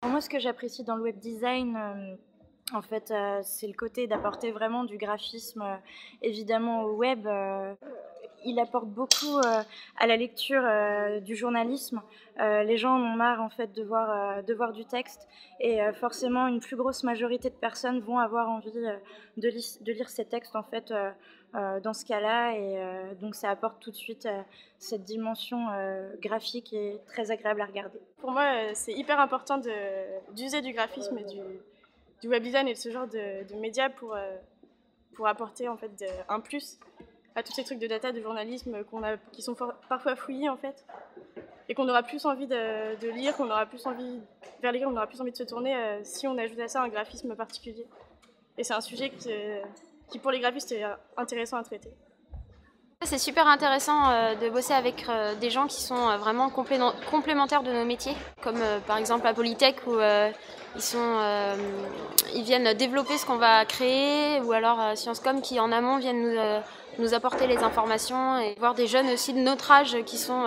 Moi, ce que j'apprécie dans le web design, en fait, c'est le côté d'apporter vraiment du graphisme, évidemment au web. Il apporte beaucoup à la lecture du journalisme. Les gens en ont marre en fait de voir du texte et forcément une plus grosse majorité de personnes vont avoir envie de lire ces textes en fait dans ce cas-là et donc ça apporte tout de suite cette dimension graphique et très agréable à regarder. Pour moi, c'est hyper important d'user du graphisme et du web design et de ce genre de médias pour apporter en fait un plus à tous ces trucs de data, de journalisme qui sont parfois fouillis en fait, et qu'on aura plus envie de lire, vers lesquels on aura plus envie de se tourner si on ajoute à ça un graphisme particulier. Et c'est un sujet qui pour les graphistes est intéressant à traiter. C'est super intéressant de bosser avec des gens qui sont vraiment complémentaires de nos métiers, comme par exemple à Polytech où ils viennent développer ce qu'on va créer, ou alors Sciences Com qui en amont viennent nous apporter les informations, et voir des jeunes aussi de notre âge qui sont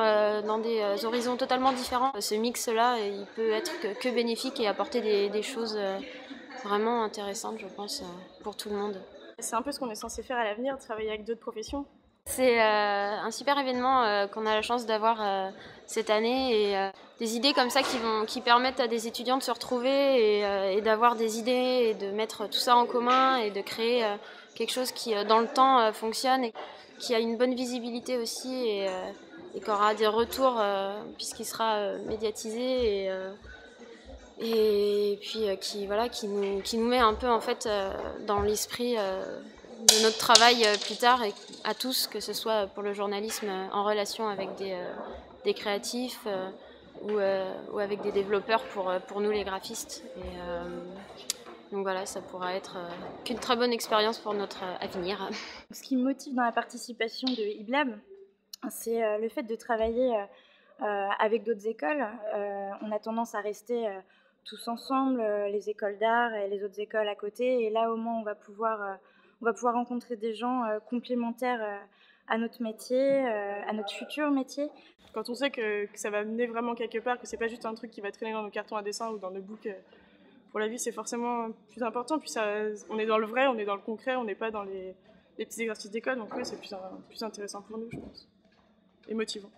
dans des horizons totalement différents. Ce mix-là, il peut être que bénéfique et apporter des choses vraiment intéressantes, je pense, pour tout le monde. C'est un peu ce qu'on est censé faire à l'avenir, travailler avec d'autres professions. C'est un super événement qu'on a la chance d'avoir cette année, et des idées comme ça qui permettent à des étudiants de se retrouver et d'avoir des idées et de mettre tout ça en commun et de créer quelque chose qui dans le temps fonctionne et qui a une bonne visibilité aussi et qui aura des retours puisqu'il sera médiatisé et puis qui nous met un peu en fait dans l'esprit de notre travail plus tard, et à tous, que ce soit pour le journalisme en relation avec des créatifs ou avec des développeurs pour nous les graphistes. Donc voilà, ça pourra être qu'une très bonne expérience pour notre avenir. Ce qui me motive dans la participation de IBLAB, c'est le fait de travailler avec d'autres écoles. On a tendance à rester tous ensemble, les écoles d'art et les autres écoles à côté, et là au moins on va pouvoir rencontrer des gens complémentaires à notre métier, à notre futur métier. Quand on sait que ça va mener vraiment quelque part, que c'est pas juste un truc qui va traîner dans nos cartons à dessin ou dans nos books pour la vie, c'est forcément plus important. Puis on est dans le vrai, on est dans le concret, on n'est pas dans les petits exercices d'école, donc oui, c'est plus intéressant pour nous, je pense, et motivant.